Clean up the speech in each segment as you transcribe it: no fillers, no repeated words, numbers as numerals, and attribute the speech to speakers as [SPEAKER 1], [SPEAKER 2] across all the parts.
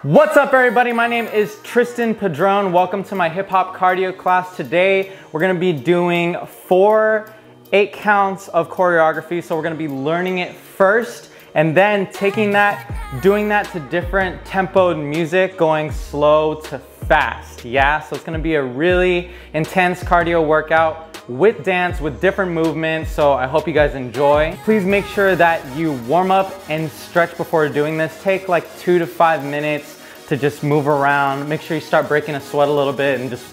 [SPEAKER 1] What's up everybody, my name is Tristan Padron. Welcome to my hip hop cardio class. Today we're gonna be doing 8 counts of choreography. So we're gonna be learning it first and then taking that, doing that to different tempoed music, going slow to fast, yeah? So it's gonna be a really intense cardio workout with dance, with different movements, so I hope you guys enjoy. Please make sure that you warm up and stretch before doing this. Take like 2 to 5 minutes to just move around. Make sure you start breaking a sweat a little bit and just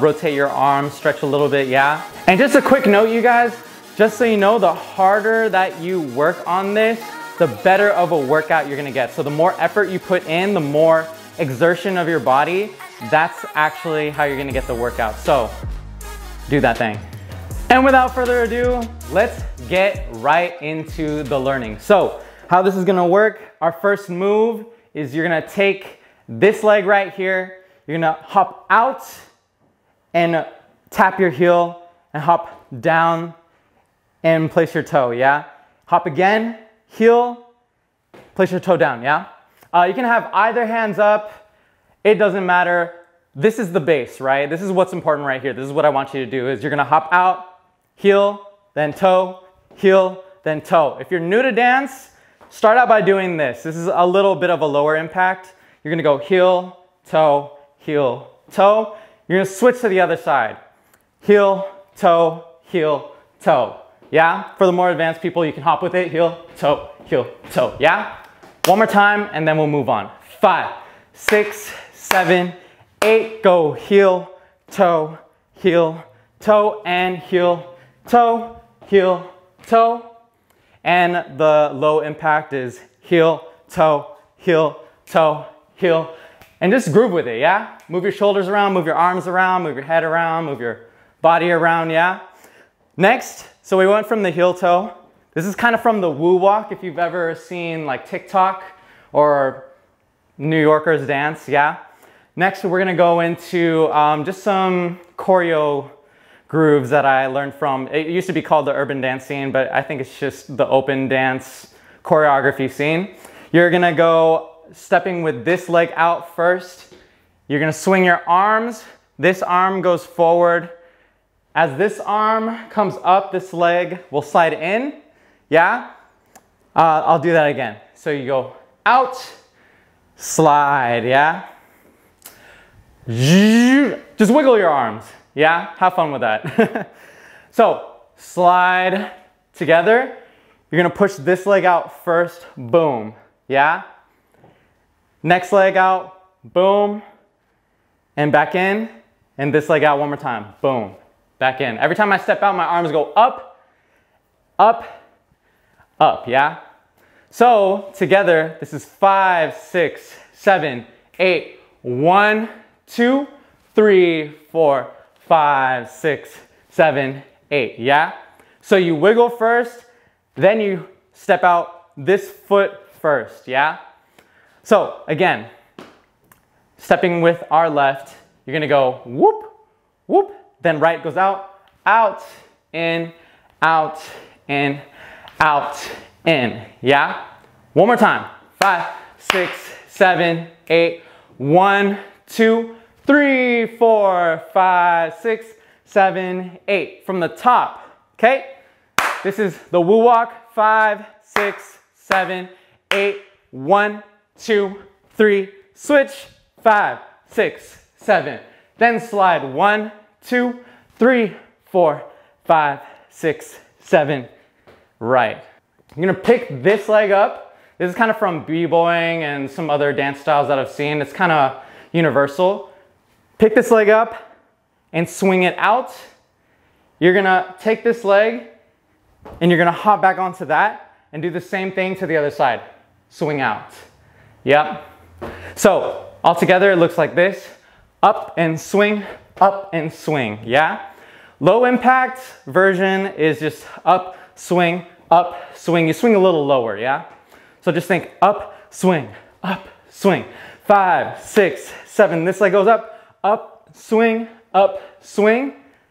[SPEAKER 1] rotate your arms, stretch a little bit, yeah? And just a quick note, you guys, just so you know, the harder that you work on this, the better of a workout you're gonna get. So the more effort you put in, the more exertion of your body, that's actually how you're gonna get the workout. So do that thing. And without further ado, let's get right into the learning. So how this is gonna work, our first move is you're gonna take this leg right here, you're gonna hop out and tap your heel and hop down and place your toe, yeah? Hop again, heel, place your toe down, yeah? You can have either hands up, it doesn't matter. This is the base, right? This is what's important right here. This is what I want you to do is you're gonna hop out, heel, then toe, heel, then toe. If you're new to dance, start out by doing this. This is a little bit of a lower impact. You're gonna go heel, toe, heel, toe. You're gonna switch to the other side. Heel, toe, yeah? For the more advanced people, you can hop with it. Heel, toe, yeah? One more time, and then we'll move on. 5, 6, 7, 8, go heel, toe, and heel, toe. And the low impact is heel, toe. And just groove with it, yeah? Move your shoulders around, move your arms around, move your head around, move your body around, yeah? Next, so we went from the heel toe. This is kind of from the woo walk, if you've ever seen like TikTok or New Yorkers dance, yeah? Next, we're gonna go into just some choreo grooves that I learned from, it used to be called the urban dance scene, but I think it's just the open dance choreography scene. You're gonna go stepping with this leg out first. You're gonna swing your arms. This arm goes forward. As this arm comes up, this leg will slide in, yeah? I'll do that again. So you go out, slide, yeah? Just wiggle your arms, yeah? Have fun with that. So slide together. You're gonna push this leg out first, boom, yeah? Next leg out, boom, and back in, and this leg out one more time, boom, back in. Every time I step out, my arms go up, yeah? So together, this is 5, 6, 7, 8, 1, 2, 3, 4, 5, 6, 7, 8, yeah? So you wiggle first, then you step out this foot first, yeah? So again, stepping with our left, you're gonna go whoop, whoop, then right goes out, in, out, in, out, in, yeah? One more time, 5, 6, 7, 8, 1, 2, 3, 4, 5, 6, 7, 8. From the top, okay? This is the woo walk, 5, 6, 7, 8, 1, 2, 3, switch, 5, 6, 7. Then slide 1, 2, 3, 4, 5, 6, 7, right. I'm gonna pick this leg up. This is kind of from b-boying and some other dance styles that I've seen. It's kind of universal. Pick this leg up and swing it out. You're gonna take this leg and you're gonna hop back onto that and do the same thing to the other side. Swing out. Yep. So all together it looks like this. Up and swing, yeah? Low impact version is just up, swing, you swing a little lower, yeah? So just think up, swing, 5, 6, 7, this leg goes up, swing,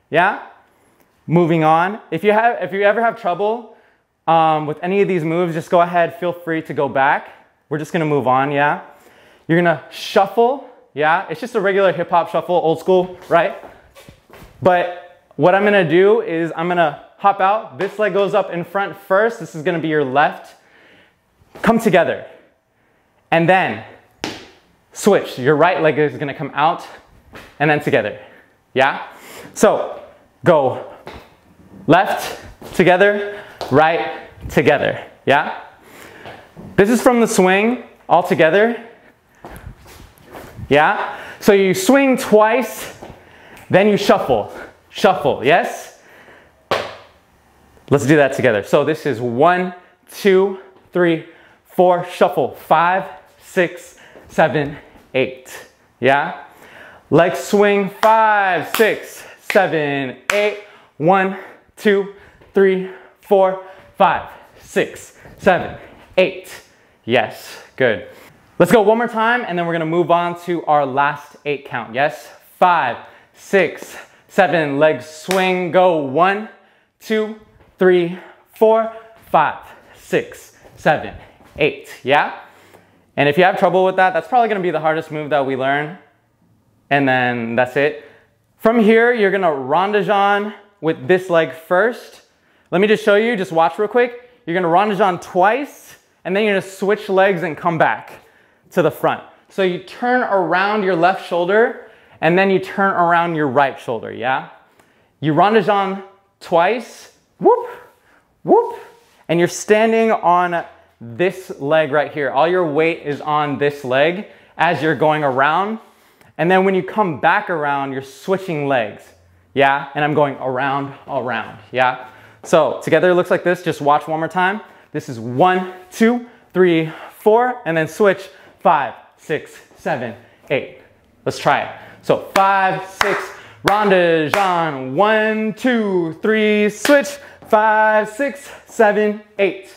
[SPEAKER 1] yeah? Moving on. If you ever have trouble with any of these moves, just go ahead, feel free to go back. We're just gonna move on, yeah? You're gonna shuffle, yeah? It's just a regular hip hop shuffle, old school, right? But what I'm gonna do is I'm gonna hop out. This leg goes up in front first. This is gonna be your left. Come together. And then switch. Your right leg is gonna come out and then together, yeah? So go left, together, right, together, yeah? This is from the swing, all together, yeah? So you swing twice, then you shuffle, shuffle, yes? Let's do that together. So this is 1, 2, 3, 4, shuffle, 5, 6, 7, 8, yeah? Leg swing, 5, 6, 7, 8, 1, 2, 3, 4, 5, 6, 7, 8. Yes, good. Let's go one more time and then we're gonna move on to our last 8 count. Yes, 5, 6, 7, leg swing, go 1, 2, 3, 4, 5, 6, 7, 8, yeah? And if you have trouble with that, that's probably gonna be the hardest move that we learn. And then that's it. From here, you're gonna rondajon with this leg first. Let me just show you, just watch real quick. You're gonna rondajon twice, and then you're gonna switch legs and come back to the front. So you turn around your left shoulder, and then you turn around your right shoulder, yeah? You rondajon twice, whoop, whoop, and you're standing on this leg right here. All your weight is on this leg as you're going around. And then when you come back around, you're switching legs, yeah? And I'm going around, yeah? So together it looks like this. Just watch one more time. This is 1, 2, 3, 4, and then switch 5, 6, 7, 8. Let's try it. So 5, 6, rondajon, 1, 2, 3, switch, 5, 6, 7, 8.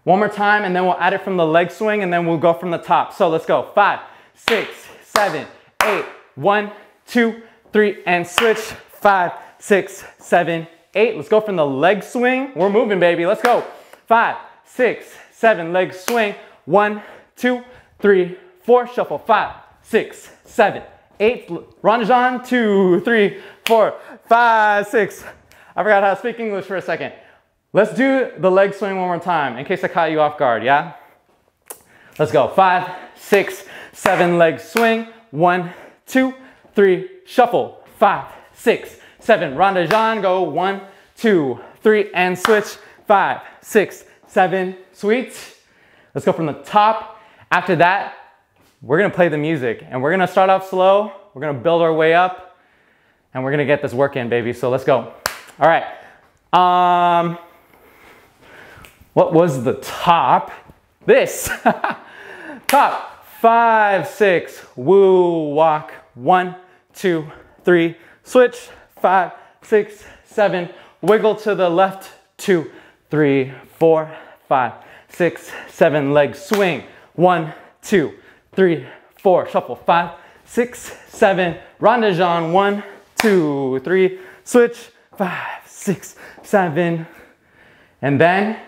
[SPEAKER 1] One more time, and then we'll add it from the leg swing, and then we'll go from the top. So let's go. 5, 6, 7, 8. 1, 2, 3, and switch. 5, 6, 7, 8. Let's go from the leg swing. We're moving, baby. Let's go. 5, 6, 7, leg swing. 1, 2, 3, 4. Shuffle. 5, 6, 7, 8. Rondajon. 2, 3, 4, 5, 6. I forgot how to speak English for a second. Let's do the leg swing one more time in case I caught you off guard, yeah? Let's go. 5, 6, 7, leg swing. 1, 2, 3, shuffle. 5, 6, 7, rondajon. Go 1, 2, 3, and switch. 5, 6, 7, sweet. Let's go from the top. After that, we're gonna play the music and we're gonna start off slow. We're gonna build our way up and we're gonna get this work in, baby. So let's go. All right. What was the top? This. Top. 5, 6, woo, walk. 1, 2, 3, switch. 5, 6, 7, wiggle to the left. 2, 3, 4, 5, 6, 7, leg swing. 1, 2, 3, 4, shuffle. 5, 6, 7, rondajon. 1, 2, 3, switch. 5, 6, 7, and then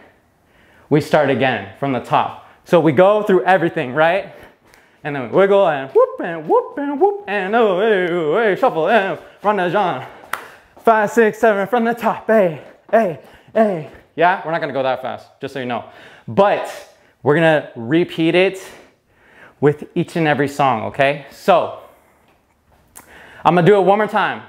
[SPEAKER 1] we start again from the top. So we go through everything, right? And then we wiggle and whoop and whoop and whoop and oh, hey, hey, shuffle and rondajon. 5, 6, 7 from the top. Hey, hey, hey. Yeah, we're not gonna go that fast, just so you know. But we're gonna repeat it with each and every song, okay? So I'm gonna do it one more time.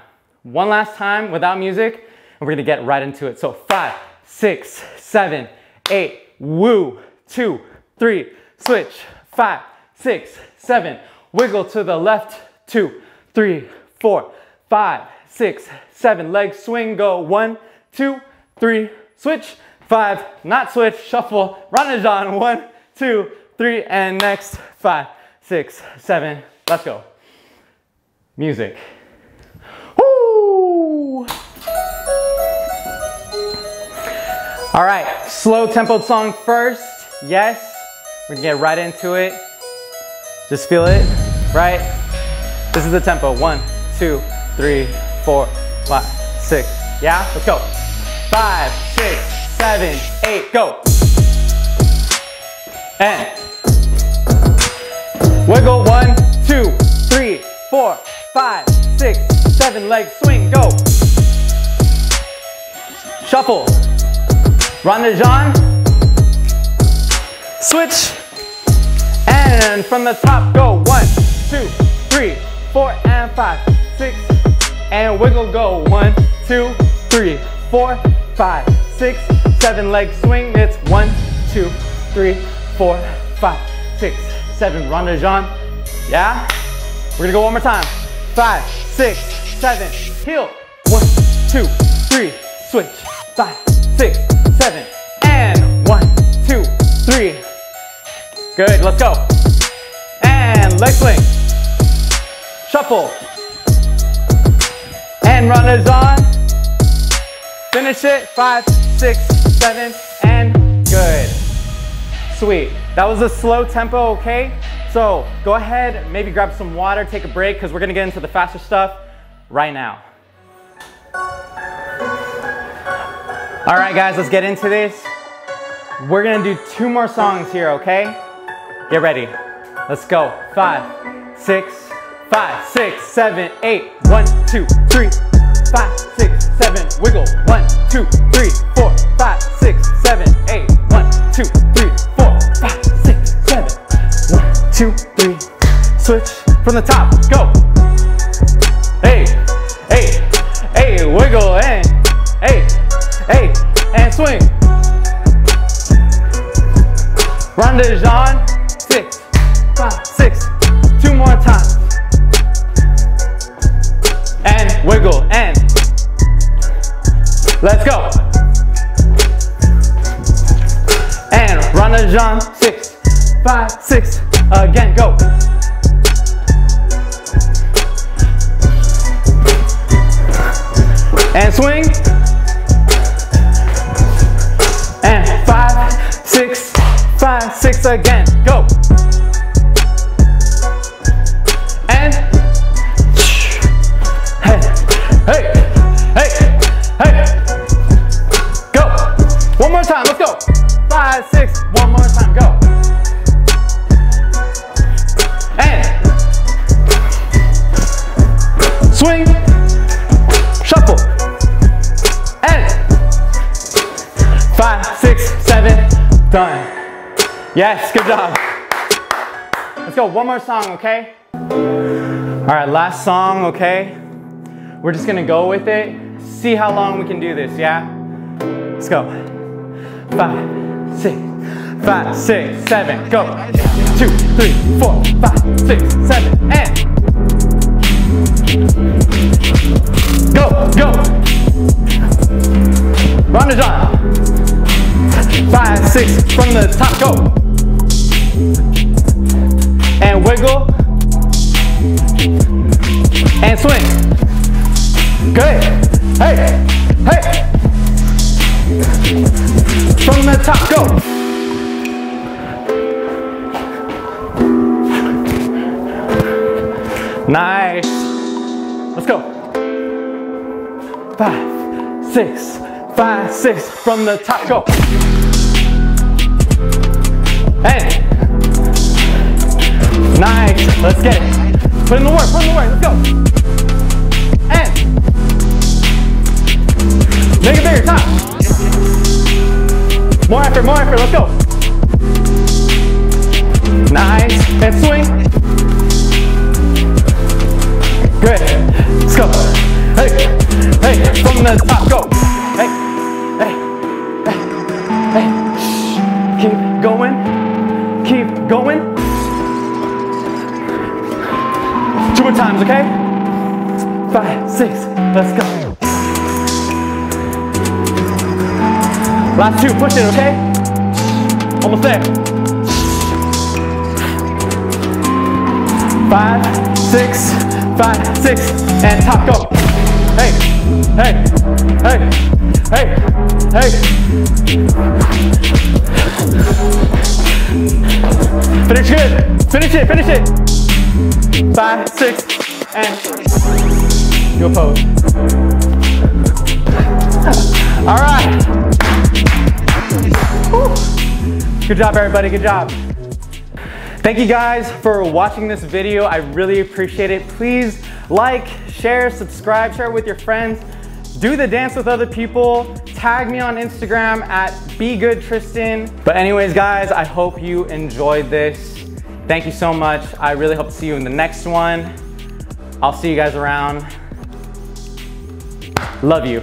[SPEAKER 1] One last time without music, and we're gonna get right into it. So 5, 6, 7, 8, woo, 2, 3, switch. 5, 6, 7, wiggle to the left. 2, 3, 4, 5, 6, 7, leg swing, go 1, 2, 3, switch. 5, not switch, shuffle, rondajon. 1, 2, 3, and next. 5, 6, 7, let's go. Music. Woo! All right, slow tempoed song first. Yes, we're gonna get right into it. Just feel it, right? This is the tempo. 1, 2, 3, 4, 5, 6. Yeah, let's go. 5, 6, 7, 8, go. And wiggle 1, 4, 5, 6, 7, leg swing, go. Shuffle. Rond de jambe. Switch. And from the top, go. 1, 2, 3, 4, and 5, 6. And wiggle, go. 1, 2, 3, 4, 5, 6, 7. Leg swing. It's 1, 2, 3, 4, 5, 6, 7. Rond de jambe. Yeah? We're gonna go one more time. 5, 6, 7. Heel. 1, 2, 3. Switch. 5, 6, 7. And 1, 2, 3. Good. Let's go. And leg swing. Shuffle. And rond de jambe. Finish it. 5, 6, 7. And good. Sweet. That was a slow tempo, okay? So go ahead, maybe grab some water, take a break, because we're gonna get into the faster stuff right now. All right, guys, let's get into this. We're gonna do 2 more songs here, okay? Get ready. Let's go. 5, 6, 5, 6, 7, 8. 1, 2, 3, 5, 6, 7. Wiggle. 1, 2, 3, 4, 5, 6, 7, 8. 1, 2, 3, 4, 5, 6, 7. 1, 2, 3. Switch from the top. Go. Hey, hey, hey. Wiggle and hey, hey, and swing. Rond de jambe. 6, 5, 6. 2 more times. And wiggle and let's go. And rond de jambe. 6, 5, 6. Again, go. And swing. And 5, 6, 5, 6 again. Go. And hey, hey, hey, hey. Go. One more time. Let's go. 5, 6. One more time. Go. And swing. Shuffle. And 5, 6, 7. Done. Yes, good job. Let's go, one more song, okay? All right, last song, okay? We're just gonna go with it, see how long we can do this, yeah? Let's go. 5, 6, 5, 6, 7, go. 2, 3, 4, 5, 6, 7, and go, go. Rond de jambe. 5, 6, from the top, go. And wiggle. And swing. Good. Hey, hey. From the top, go. Nice. Let's go. 5, 6, 5, 6, from the top, go. And nice. Let's get it. Put in the work, let's go. And make it bigger, top. More effort, let's go. Nice. And swing. Good. Let's go. Hey, hey, from the top, go. Hey, hey, hey, hey. Keep going. Keep going. 2 more times, okay? 5, 6, let's go. Last 2, push it, okay? Almost there. 5, 6, 5, 6, and top, go. Hey, hey, hey, hey, hey. Finish good. Finish it, finish it. 5, 6, and go pose. All right. Woo. Good job, everybody, good job. Thank you guys for watching this video. I really appreciate it. Please like, share, subscribe, share it with your friends. Do the dance with other people. Tag me on Instagram at BeGoodTristan. But anyways, guys, I hope you enjoyed this. Thank you so much. I really hope to see you in the next one. I'll see you guys around. Love you.